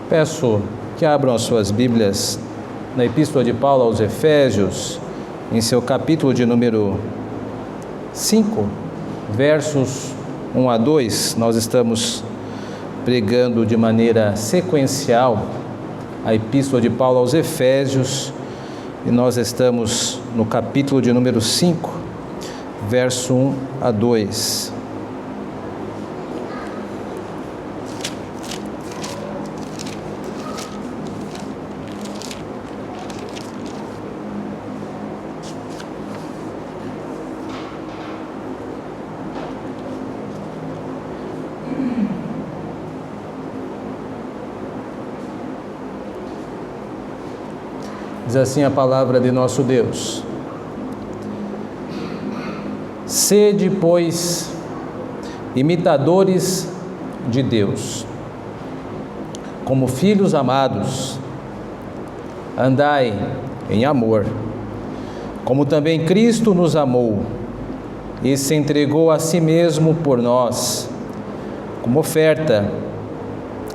Peço que abram as suas Bíblias na Epístola de Paulo aos Efésios, em seu capítulo de número 5, versos 1 a 2. Nós estamos pregando de maneira sequencial a Epístola de Paulo aos Efésios, e nós estamos no capítulo de número 5, verso 1 a 2. Diz assim a palavra de nosso Deus: Sede, pois, imitadores de Deus, como filhos amados, andai em amor, como também Cristo nos amou e se entregou a si mesmo por nós, como oferta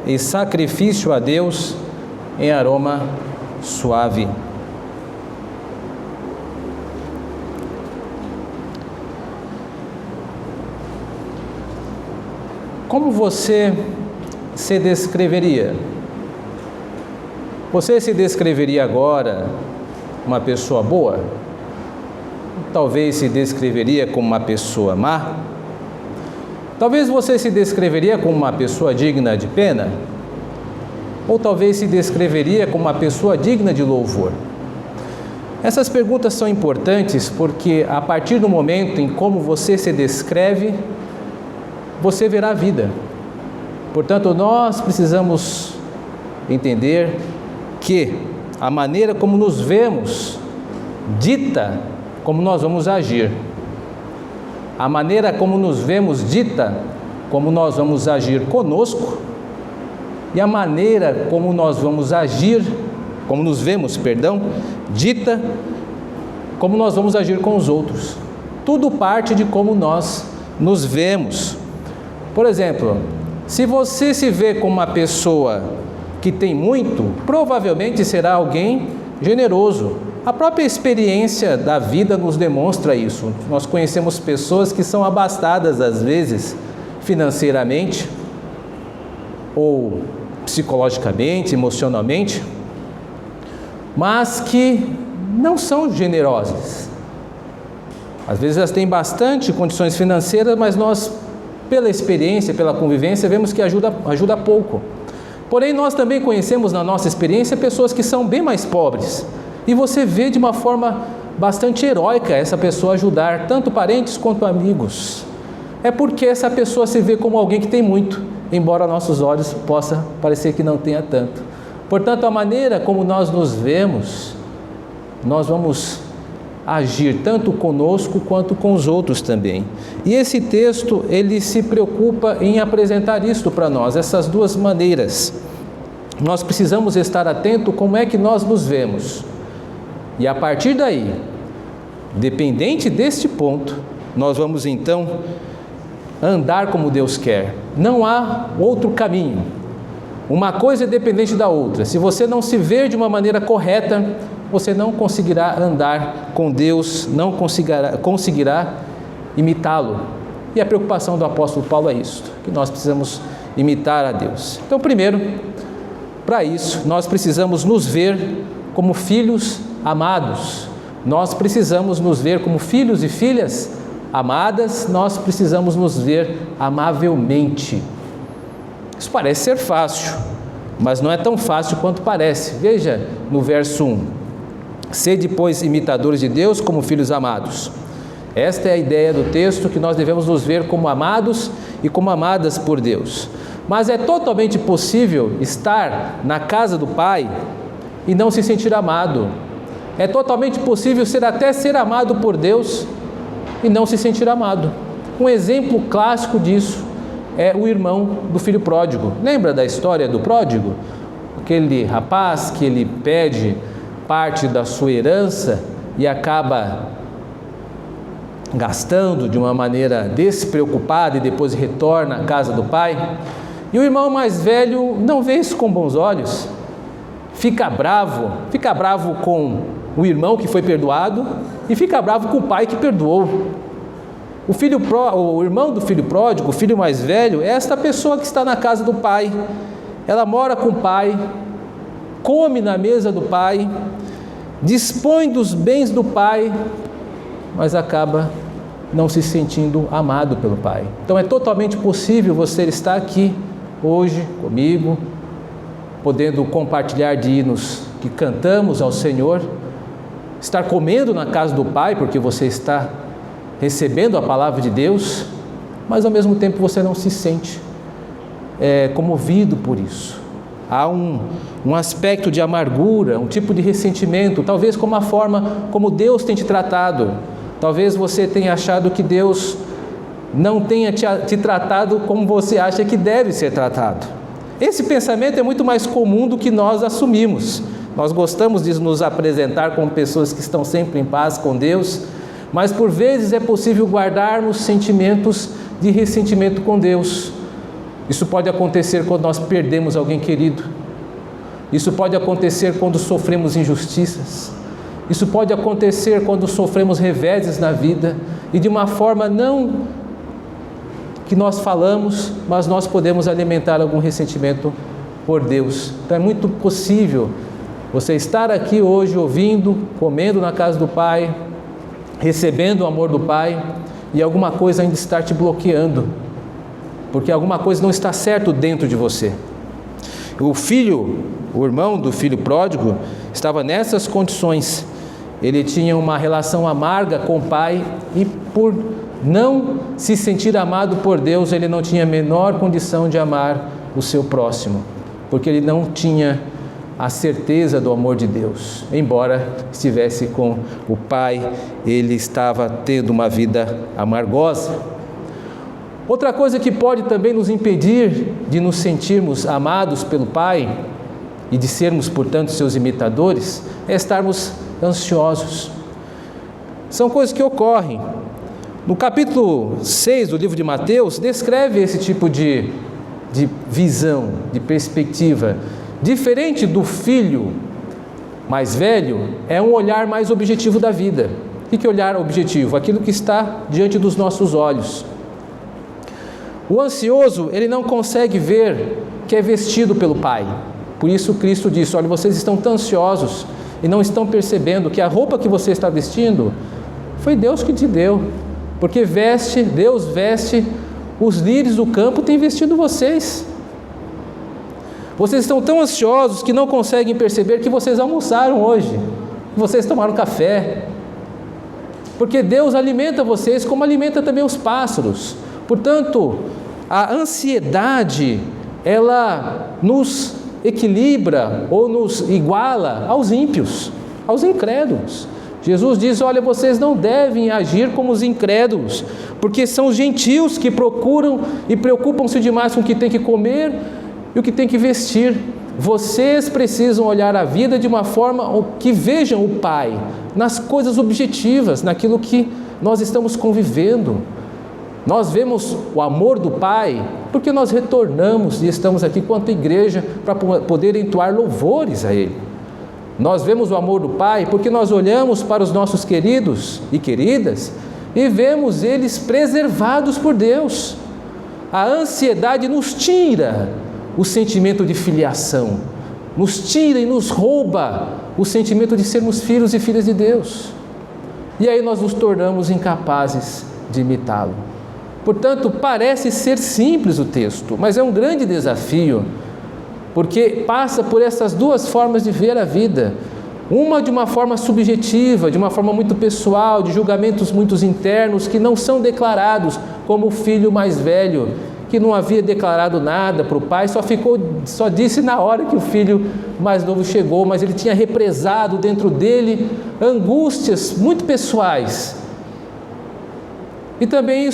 e sacrifício a Deus em aroma suave. Como você se descreveria? Você se descreveria agora uma pessoa boa? Talvez se descreveria como uma pessoa má? Talvez você se descreveria como uma pessoa digna de pena? Ou talvez se descreveria como uma pessoa digna de louvor? Essas perguntas são importantes porque a partir do momento em como você se descreve, você verá a vida. Portanto, nós precisamos entender que a maneira como nos vemos dita como nós vamos agir. A maneira como nos vemos dita como nós vamos agir conosco, e a maneira como nós vamos agir, como nos vemos, dita como nós vamos agir com os outros. Tudo parte de como nós nos vemos. Por exemplo, se você se vê como uma pessoa que tem muito, provavelmente será alguém generoso. A própria experiência da vida nos demonstra isso. Nós conhecemos pessoas que são abastadas, às vezes, financeiramente, ou psicologicamente, emocionalmente, mas que não são generosas. Às vezes elas têm bastante condições financeiras, mas nós, pela experiência, pela convivência, vemos que ajuda pouco. Porém, nós também conhecemos na nossa experiência pessoas que são bem mais pobres, e você vê de uma forma bastante heróica essa pessoa ajudar tanto parentes quanto amigos. É porque essa pessoa se vê como alguém que tem muito, embora a nossos olhos possa parecer que não tenha tanto. Portanto, a maneira como nós nos vemos, nós vamos agir tanto conosco quanto com os outros também. E esse texto, ele se preocupa em apresentar isto para nós, essas duas maneiras. Nós precisamos estar atento como é que nós nos vemos. E a partir daí, dependente deste ponto, nós vamos então andar como Deus quer. Não há outro caminho. Uma coisa é dependente da outra. Se você não se ver de uma maneira correta, você não conseguirá andar com Deus, não conseguirá imitá-lo. E a preocupação do apóstolo Paulo é isso, que nós precisamos imitar a Deus. Então, primeiro, para isso, nós precisamos nos ver como filhos amados. Nós precisamos nos ver como filhos e filhas amadas, nós precisamos nos ver amavelmente. Isso parece ser fácil, mas não é tão fácil quanto parece. Veja no verso 1: Sede, pois, imitadores de Deus como filhos amados. Esta é a ideia do texto, que nós devemos nos ver como amados e como amadas por Deus. Mas é totalmente possível estar na casa do Pai e não se sentir amado. É totalmente possível até ser amado por Deus e não se sentir amado. Um exemplo clássico disso é o irmão do filho pródigo. Lembra da história do pródigo? Aquele rapaz que ele pede parte da sua herança e acaba gastando de uma maneira despreocupada e depois retorna à casa do pai. E o irmão mais velho não vê isso com bons olhos. Fica bravo com o irmão que foi perdoado e fica bravo com o pai que perdoou. O irmão do filho pródigo, o filho mais velho, é esta pessoa que está na casa do pai. Ela mora com o pai, come na mesa do pai, dispõe dos bens do pai, mas acaba não se sentindo amado pelo pai. Então é totalmente possível você estar aqui hoje comigo, podendo compartilhar de hinos que cantamos ao Senhor, estar comendo na casa do pai, porque você está recebendo a palavra de Deus, mas ao mesmo tempo você não se sente comovido por isso. Há um aspecto de amargura, um tipo de ressentimento, talvez como a forma como Deus tem te tratado. Talvez você tenha achado que Deus não tenha te tratado como você acha que deve ser tratado. Esse pensamento é muito mais comum do que nós assumimos. Nós gostamos de nos apresentar como pessoas que estão sempre em paz com Deus, mas por vezes é possível guardarmos sentimentos de ressentimento com Deus. Isso pode acontecer quando nós perdemos alguém querido. Isso pode acontecer quando sofremos injustiças. Isso pode acontecer quando sofremos reveses na vida e de uma forma não que nós falamos, mas nós podemos alimentar algum ressentimento por Deus. Então é muito possível você estar aqui hoje ouvindo, comendo na casa do Pai, recebendo o amor do Pai e alguma coisa ainda estar te bloqueando, porque alguma coisa não está certo dentro de você. O irmão do filho pródigo estava nessas condições. Ele tinha uma relação amarga com o pai e por não se sentir amado por Deus, ele não tinha a menor condição de amar o seu próximo, porque ele não tinha a certeza do amor de Deus. Embora estivesse com o pai, ele estava tendo uma vida amargosa. Outra coisa que pode também nos impedir de nos sentirmos amados pelo Pai e de sermos, portanto, seus imitadores, é estarmos ansiosos. São coisas que ocorrem. No capítulo 6 do livro de Mateus, descreve esse tipo de visão, de perspectiva. Diferente do filho mais velho, é um olhar mais objetivo da vida. O que é olhar objetivo? Aquilo que está diante dos nossos olhos. O ansioso, ele não consegue ver que é vestido pelo Pai. Por isso Cristo disse: olha, vocês estão tão ansiosos e não estão percebendo que a roupa que você está vestindo foi Deus que te deu. Porque Deus veste os lírios do campo, tem vestido vocês. Vocês estão tão ansiosos que não conseguem perceber que vocês almoçaram hoje, que vocês tomaram café. Porque Deus alimenta vocês como alimenta também os pássaros. Portanto, a ansiedade, ela nos equilibra ou nos iguala aos ímpios, aos incrédulos. Jesus diz: olha, vocês não devem agir como os incrédulos, porque são os gentios que procuram e preocupam-se demais com o que tem que comer e o que tem que vestir. Vocês precisam olhar a vida de uma forma que vejam o Pai, nas coisas objetivas, naquilo que nós estamos convivendo. Nós vemos o amor do Pai porque nós retornamos e estamos aqui quanto igreja para poder entoar louvores a Ele. Nós vemos o amor do Pai porque nós olhamos para os nossos queridos e queridas e vemos eles preservados por Deus. A ansiedade nos tira o sentimento de filiação, nos tira e nos rouba o sentimento de sermos filhos e filhas de Deus. E aí nós nos tornamos incapazes de imitá-lo. Portanto, parece ser simples o texto, mas é um grande desafio, porque passa por essas duas formas de ver a vida. Uma de uma forma subjetiva, de uma forma muito pessoal, de julgamentos muito internos que não são declarados, como o filho mais velho, que não havia declarado nada para o pai, só disse na hora que o filho mais novo chegou, mas ele tinha represado dentro dele angústias muito pessoais. E também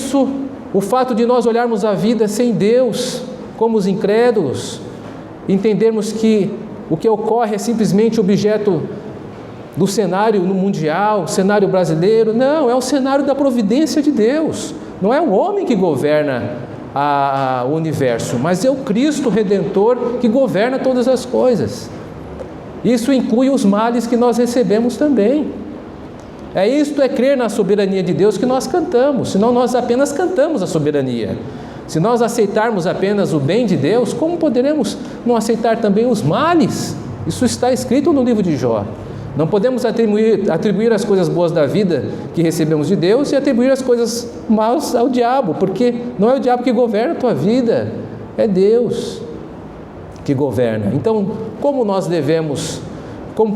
o fato de nós olharmos a vida sem Deus, como os incrédulos, entendermos que o que ocorre é simplesmente objeto do cenário no mundial, cenário brasileiro. Não, é o cenário da providência de Deus. Não é o homem que governa o universo, mas é o Cristo Redentor que governa todas as coisas. Isso inclui os males que nós recebemos também. Isto é crer na soberania de Deus que nós cantamos, senão nós apenas cantamos a soberania. Se nós aceitarmos apenas o bem de Deus, como poderemos não aceitar também os males? Isso está escrito no livro de Jó. Não podemos atribuir as coisas boas da vida que recebemos de Deus e atribuir as coisas más ao diabo, porque não é o diabo que governa a tua vida, é Deus que governa. Então, como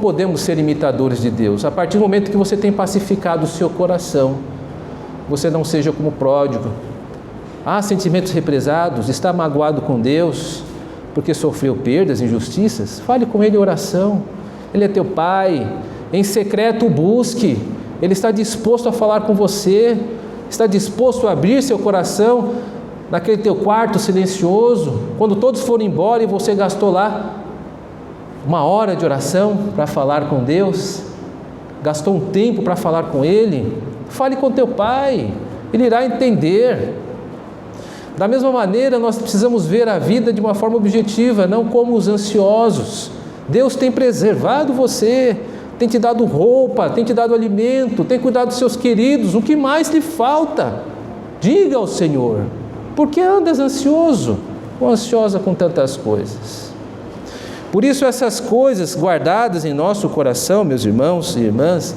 podemos ser imitadores de Deus? A partir do momento que você tem pacificado o seu coração, você não seja como pródigo. Há sentimentos represados, está magoado com Deus, porque sofreu perdas, injustiças, fale com Ele em oração. Ele é teu Pai, em secreto o busque, Ele está disposto a falar com você, está disposto a abrir seu coração naquele teu quarto silencioso, quando todos foram embora e você gastou lá 1 hora de oração para falar com Deus, gastou um tempo para falar com Ele, fale com teu Pai, Ele irá entender. Da mesma maneira, nós precisamos ver a vida de uma forma objetiva, não como os ansiosos. Deus tem preservado você, tem te dado roupa, tem te dado alimento, tem cuidado dos seus queridos, o que mais lhe falta? Diga ao Senhor, por que andas ansioso ou ansiosa com tantas coisas? Por isso essas coisas guardadas em nosso coração, meus irmãos e irmãs,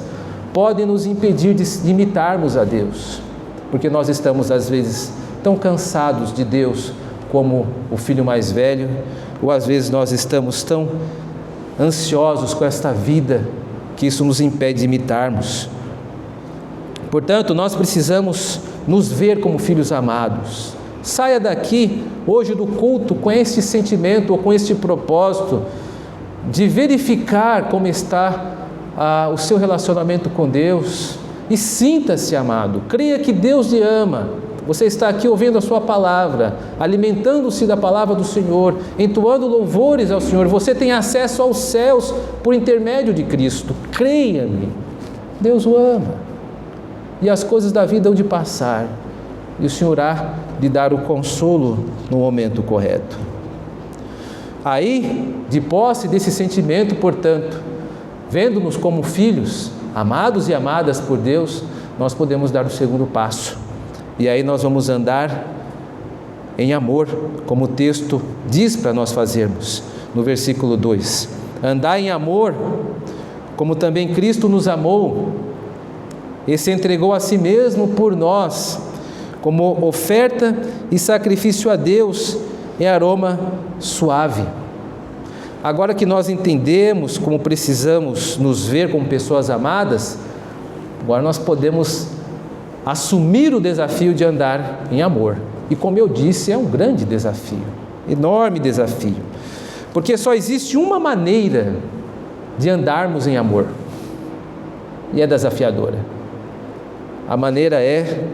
podem nos impedir de imitarmos a Deus, porque nós estamos às vezes tão cansados de Deus como o filho mais velho, ou às vezes nós estamos tão ansiosos com esta vida, que isso nos impede de imitarmos. Portanto, nós precisamos nos ver como filhos amados. Saia daqui hoje do culto com este sentimento ou com este propósito de verificar como está o seu relacionamento com Deus e sinta-se amado. Creia que Deus lhe ama. Você está aqui ouvindo a sua palavra, alimentando-se da palavra do Senhor, entoando louvores ao Senhor. Você tem acesso aos céus por intermédio de Cristo. Creia-me, Deus o ama. E as coisas da vida hão de passar. E o Senhor há de dar o consolo no momento correto. Aí, de posse desse sentimento, portanto, vendo-nos como filhos, amados e amadas por Deus, nós podemos dar o segundo passo. E aí nós vamos andar em amor, como o texto diz para nós fazermos, no versículo 2. Andar em amor, como também Cristo nos amou e se entregou a si mesmo por nós, como oferta e sacrifício a Deus em aroma suave. Agora que nós entendemos como precisamos nos ver como pessoas amadas, agora nós podemos assumir o desafio de andar em amor. E como eu disse, é um grande desafio, enorme desafio, porque só existe uma maneira de andarmos em amor, e é desafiadora. A maneira é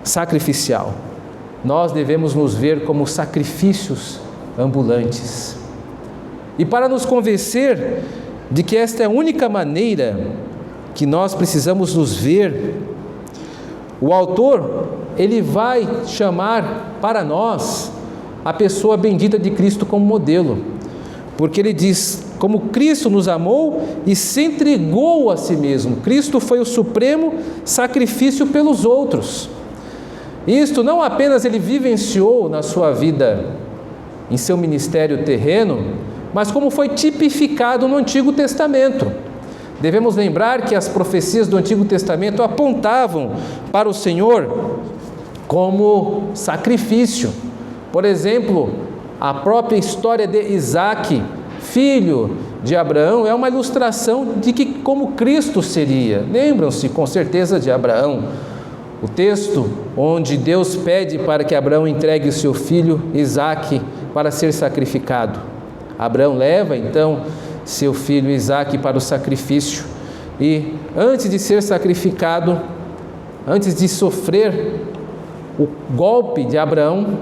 sacrificial. Nós devemos nos ver como sacrifícios ambulantes. E para nos convencer de que esta é a única maneira que nós precisamos nos ver, o autor, ele vai chamar para nós a pessoa bendita de Cristo como modelo, porque ele diz, como Cristo nos amou e se entregou a si mesmo. Cristo foi o supremo sacrifício pelos outros. Isto não apenas ele vivenciou na sua vida, em seu ministério terreno, mas como foi tipificado no Antigo Testamento. Devemos lembrar que as profecias do Antigo Testamento apontavam para o Senhor como sacrifício. Por exemplo, a própria história de Isaque, filho de Abraão, é uma ilustração de que como Cristo seria. Lembram-se com certeza de Abraão, o texto onde Deus pede para que Abraão entregue o seu filho Isaque para ser sacrificado. Abraão leva então seu filho Isaque para o sacrifício e antes de ser sacrificado, antes de sofrer o golpe de Abraão,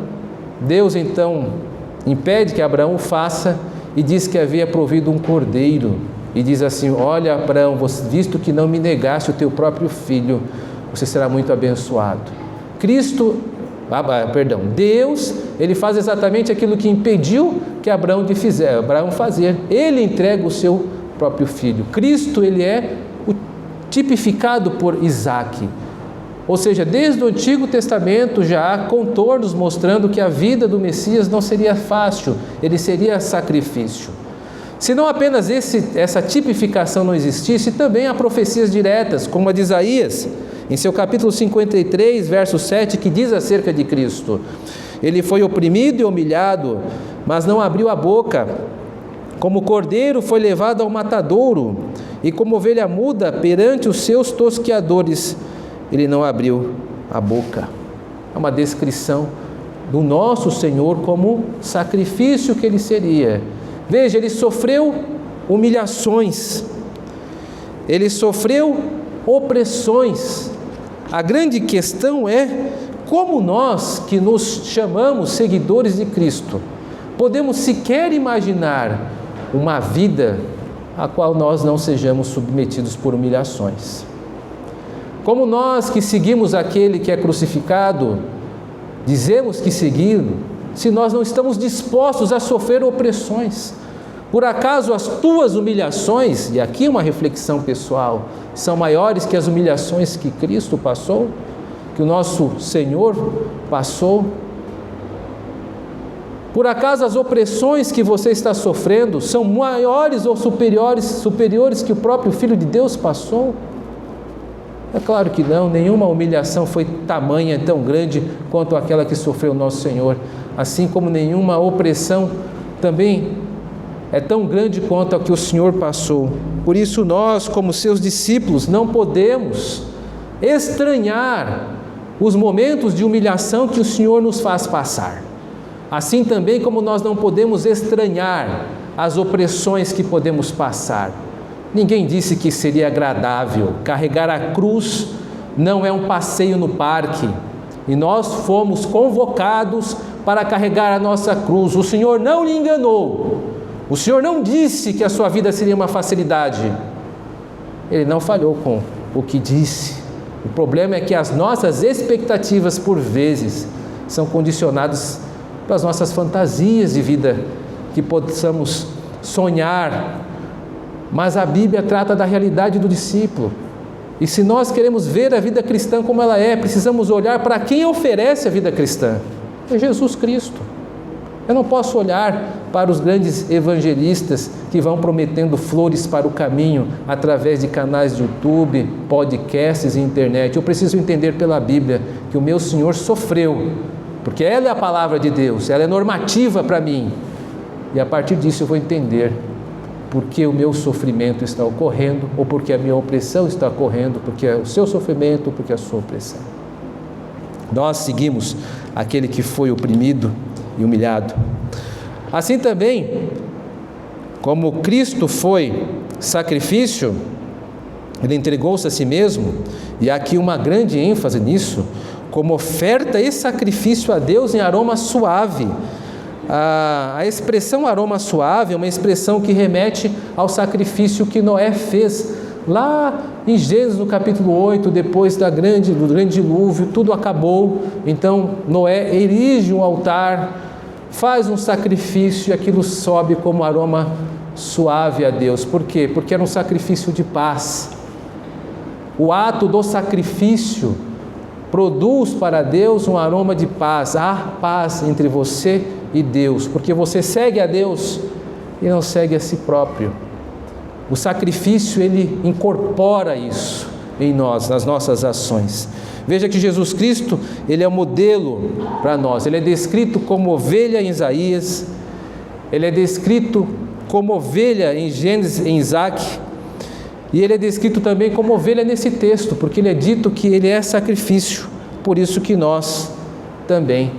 Deus então impede que Abraão o faça e diz que havia provido um cordeiro e diz assim: olha, Abraão, visto que não me negaste o teu próprio filho, você será muito abençoado. Cristo Deus, ele faz exatamente aquilo que impediu que Abraão fazer. Ele entrega o seu próprio filho. Cristo, ele é tipificado por Isaac. Ou seja, desde o Antigo Testamento já há contornos mostrando que a vida do Messias não seria fácil, ele seria sacrifício. Se não apenas essa tipificação não existisse, também há profecias diretas, como a de Isaías, em seu capítulo 53, verso 7, que diz acerca de Cristo: ele foi oprimido e humilhado, mas não abriu a boca. Como cordeiro foi levado ao matadouro, e como ovelha muda perante os seus tosqueadores, ele não abriu a boca. É uma descrição do nosso Senhor como sacrifício que ele seria. Veja, ele sofreu humilhações, ele sofreu opressões. A grande questão é como nós, que nos chamamos seguidores de Cristo, podemos sequer imaginar uma vida a qual nós não sejamos submetidos por humilhações. Como nós que seguimos aquele que é crucificado, dizemos que seguimos, se nós não estamos dispostos a sofrer opressões? Por acaso as tuas humilhações, e aqui uma reflexão pessoal, são maiores que as humilhações que Cristo passou, que o nosso Senhor passou? Por acaso as opressões que você está sofrendo são maiores ou superiores que o próprio Filho de Deus passou? É claro que não, nenhuma humilhação foi tamanha, tão grande quanto aquela que sofreu o nosso Senhor, assim como nenhuma opressão também é tão grande quanto a que o Senhor passou. Por isso nós, como seus discípulos, não podemos estranhar os momentos de humilhação que o Senhor nos faz passar. Assim também como nós não podemos estranhar as opressões que podemos passar. Ninguém disse que seria agradável. Carregar a cruz não é um passeio no parque. E nós fomos convocados para carregar a nossa cruz. O Senhor não lhe enganou. O Senhor não disse que a sua vida seria uma facilidade. Ele não falhou com o que disse. O problema é que as nossas expectativas, por vezes, são condicionadas pelas nossas fantasias de vida que possamos sonhar. Mas a Bíblia trata da realidade do discípulo. E se nós queremos ver a vida cristã como ela é, precisamos olhar para quem oferece a vida cristã. É Jesus Cristo. Eu não posso olhar para os grandes evangelistas que vão prometendo flores para o caminho através de canais de YouTube, podcasts e internet. Eu preciso entender pela Bíblia que o meu Senhor sofreu, porque ela é a palavra de Deus, ela é normativa para mim. E a partir disso eu vou entender porque o meu sofrimento está ocorrendo, ou porque a minha opressão está ocorrendo, porque é o seu sofrimento, porque é a sua opressão. Nós seguimos aquele que foi oprimido e humilhado. Assim também, como Cristo foi sacrifício, ele entregou-se a si mesmo, e há aqui uma grande ênfase nisso, como oferta e sacrifício a Deus em aroma suave. A expressão aroma suave é uma expressão que remete ao sacrifício que Noé fez lá em Gênesis no capítulo 8, depois do grande dilúvio, tudo acabou. Então Noé erige um altar, faz um sacrifício e aquilo sobe como aroma suave a Deus. Por quê? Porque era um sacrifício de paz. O ato do sacrifício produz para Deus um aroma de paz. Há paz entre você e Deus, porque você segue a Deus e não segue a si próprio. O sacrifício, ele incorpora isso em nós, nas nossas ações. Veja que Jesus Cristo, ele é o modelo para nós. Ele é descrito como ovelha em Isaías, ele é descrito como ovelha em Gênesis, em Isaac, e ele é descrito também como ovelha nesse texto, porque ele é dito que ele é sacrifício. Por isso que nós também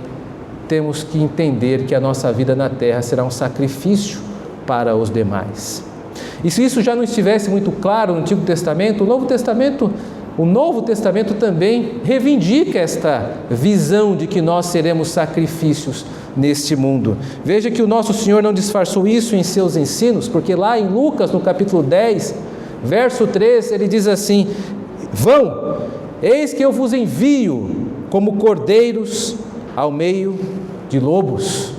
temos que entender que a nossa vida na terra será um sacrifício para os demais. E se isso já não estivesse muito claro no Antigo Testamento, o Novo Testamento também reivindica esta visão de que nós seremos sacrifícios neste mundo. Veja que o nosso Senhor não disfarçou isso em seus ensinos, porque lá em Lucas, no capítulo 10, verso 3, ele diz assim: vão, eis que eu vos envio como cordeiros ao meio de lobos.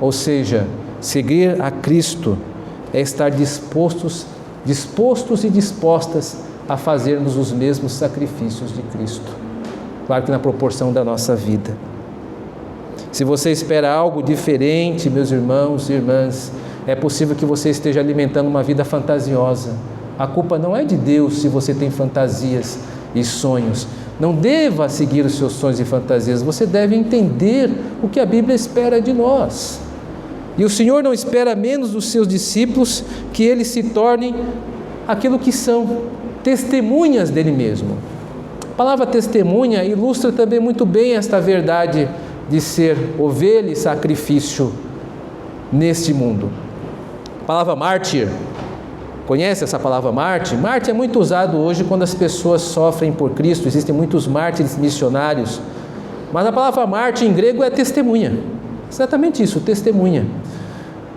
Ou seja, seguir a Cristo é estar dispostos e dispostas a fazermos os mesmos sacrifícios de Cristo. Claro que na proporção da nossa vida. Se você espera algo diferente, meus irmãos e irmãs, é possível que você esteja alimentando uma vida fantasiosa. A culpa não é de Deus se você tem fantasias e sonhos. Não deva seguir os seus sonhos e fantasias. Você deve entender o que a Bíblia espera de nós. E o Senhor não espera menos dos seus discípulos que eles se tornem aquilo que são, testemunhas dele mesmo. A palavra testemunha ilustra também muito bem esta verdade de ser ovelha e sacrifício neste mundo. A palavra mártir, conhece essa palavra mártir? Mártir é muito usado hoje quando as pessoas sofrem por Cristo, existem muitos mártires missionários, mas a palavra mártir em grego é testemunha, exatamente isso, testemunha.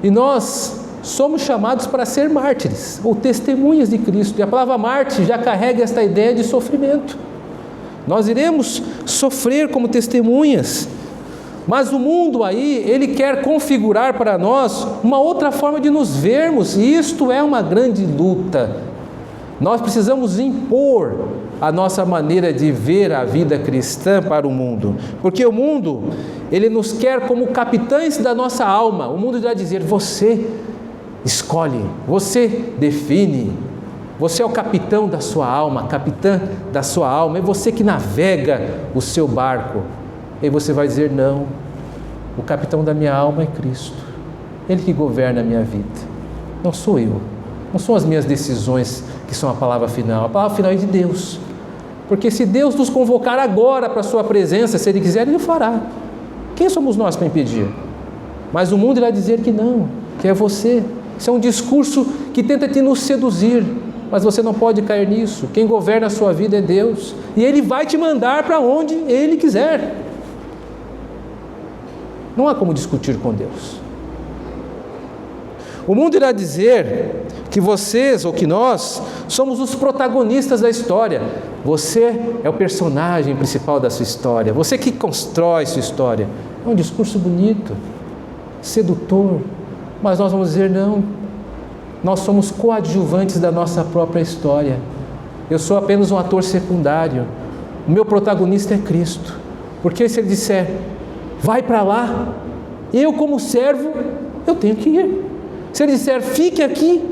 E nós somos chamados para ser mártires, ou testemunhas de Cristo, e a palavra mártir já carrega esta ideia de sofrimento. Nós iremos sofrer como testemunhas. Mas o mundo aí, ele quer configurar para nós uma outra forma de nos vermos, e isto é uma grande luta. Nós precisamos impor a nossa maneira de ver a vida cristã para o mundo, porque o mundo, ele nos quer como capitães da nossa alma. O mundo vai dizer: você escolhe, você define, você é o capitão da sua alma, capitã da sua alma, é você que navega o seu barco. E você vai dizer: não, o capitão da minha alma é Cristo, Ele que governa a minha vida, não sou eu, não são as minhas decisões que são a palavra final é de Deus, porque se Deus nos convocar agora para a sua presença, se Ele quiser, Ele fará. Quem somos nós para impedir? Mas o mundo irá dizer que não, que é você. Isso é um discurso que tenta te nos seduzir, mas você não pode cair nisso. Quem governa a sua vida é Deus, e Ele vai te mandar para onde Ele quiser. Não há como discutir com Deus. O mundo irá dizer que vocês, ou que nós, somos os protagonistas da história. Você é o personagem principal da sua história, você que constrói sua história. É um discurso bonito, sedutor, mas nós vamos dizer: não, nós somos coadjuvantes da nossa própria história. Eu sou apenas um ator secundário, o meu protagonista é Cristo. Porque se Ele disser: vai para lá, eu como servo, eu tenho que ir. Se Ele disser: fique aqui,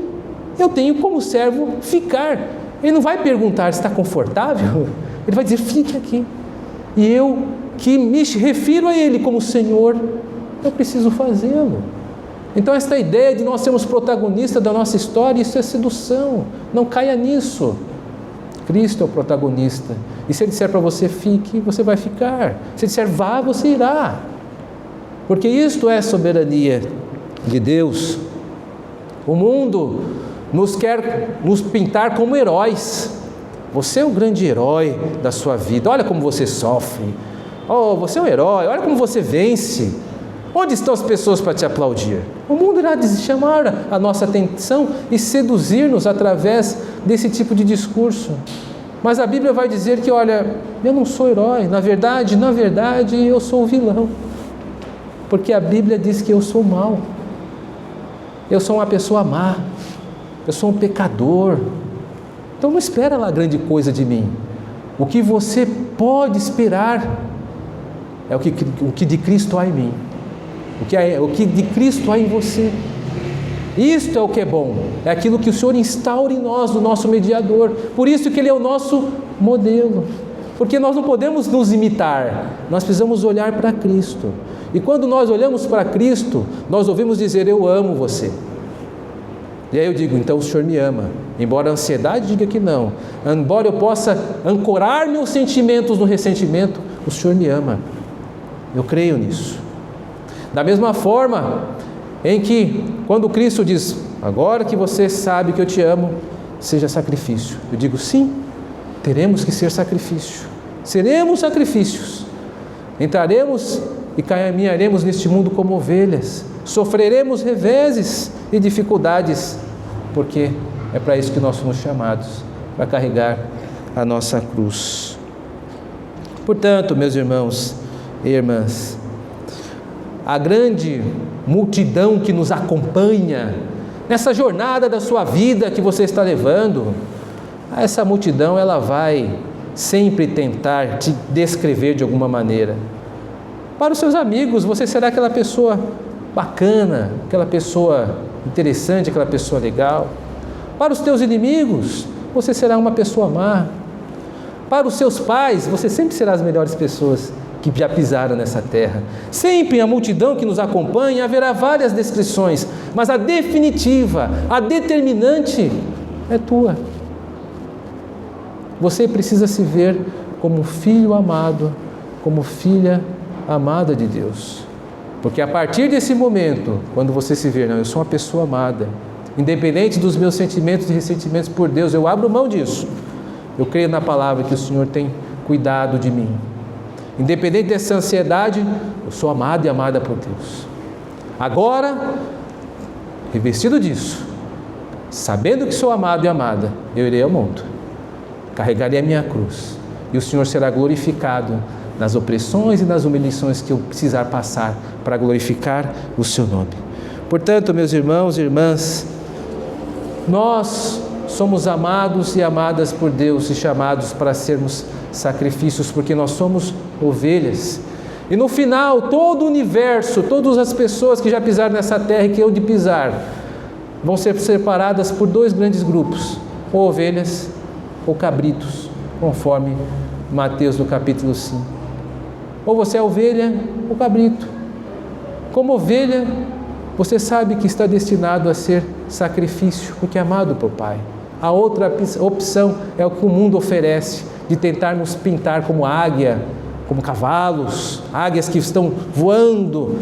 eu tenho como servo ficar. Ele não vai perguntar se está confortável, Ele vai dizer: fique aqui. E eu, que me refiro a Ele como Senhor, eu preciso fazê-lo. Então esta ideia de nós sermos protagonistas da nossa história, isso é sedução, não caia nisso. Cristo é o protagonista, e se Ele disser para você: fique, você vai ficar. Se Ele disser: vá, você irá, porque isto é soberania de Deus. O mundo nos quer nos pintar como heróis. Você é o grande herói da sua vida, olha como você sofre. Oh, você é um herói, olha como você vence. Onde estão as pessoas para te aplaudir? O mundo irá chamar a nossa atenção e seduzir-nos através desse tipo de discurso. Mas a Bíblia vai dizer que, olha, eu não sou herói, na verdade, eu sou o vilão. Porque a Bíblia diz que eu sou mau. Eu sou uma pessoa má. Eu sou um pecador. Então não espera lá grande coisa de mim. O que você pode esperar é o que de Cristo há em mim. O que de Cristo há em você. Isto é o que é bom, é aquilo que o Senhor instaura em nós, o nosso mediador. Por isso que Ele é o nosso modelo, porque nós não podemos nos imitar, nós precisamos olhar para Cristo. E quando nós olhamos para Cristo, nós ouvimos dizer: eu amo você. E aí eu digo: então o Senhor me ama, embora a ansiedade diga que não, embora eu possa ancorar meus sentimentos no ressentimento, o Senhor me ama, eu creio nisso. Da mesma forma em que, quando Cristo diz: agora que você sabe que eu te amo, seja sacrifício. Eu digo: sim, teremos que ser sacrifício. Seremos sacrifícios. Entraremos e caminharemos neste mundo como ovelhas. Sofreremos reveses e dificuldades, porque é para isso que nós somos chamados, para carregar a nossa cruz. Portanto, meus irmãos e irmãs. A grande multidão que nos acompanha nessa jornada da sua vida que você está levando, essa multidão ela vai sempre tentar te descrever de alguma maneira. Para os seus amigos, você será aquela pessoa bacana, aquela pessoa interessante, aquela pessoa legal. Para os teus inimigos, você será uma pessoa má. Para os seus pais, você sempre será as melhores pessoas que já pisaram nessa terra. Sempre a multidão que nos acompanha haverá várias descrições, mas a definitiva, a determinante é tua. Você precisa se ver como filho amado, como filha amada de Deus. Porque a partir desse momento, quando você se ver, não, eu sou uma pessoa amada, independente dos meus sentimentos e ressentimentos por Deus, eu abro mão disso. Eu creio na palavra que o Senhor tem cuidado de mim. Independente dessa ansiedade, eu sou amado e amada por Deus. Agora, revestido disso, sabendo que sou amado e amada, eu irei ao mundo, carregarei a minha cruz, e o Senhor será glorificado nas opressões e nas humilhações que eu precisar passar para glorificar o seu nome. Portanto, meus irmãos e irmãs, nós somos amados e amadas por Deus e chamados para sermos sacrifícios, porque nós somos ovelhas. E no final, todo o universo, todas as pessoas que já pisaram nessa terra e que hão de pisar, vão ser separadas por dois grandes grupos, ou ovelhas ou cabritos, conforme Mateus no capítulo 5. Ou você é ovelha ou cabrito. Como ovelha, você sabe que está destinado a ser sacrifício, porque é amado por Pai. A outra opção é o que o mundo oferece, de tentar nos pintar como águia, como cavalos, águias que estão voando,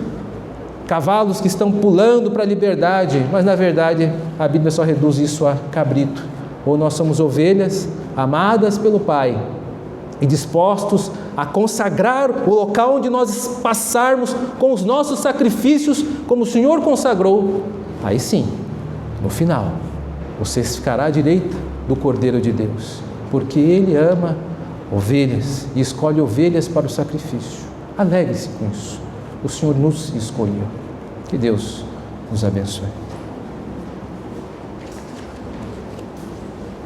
cavalos que estão pulando para a liberdade, mas na verdade a Bíblia só reduz isso a cabrito. Ou nós somos ovelhas amadas pelo Pai e dispostos a consagrar o local onde nós passarmos com os nossos sacrifícios, como o Senhor consagrou. Aí sim, no final, você ficará à direita do Cordeiro de Deus, porque Ele ama ovelhas e escolhe ovelhas para o sacrifício. Alegre-se com isso. O Senhor nos escolheu. Que Deus nos abençoe.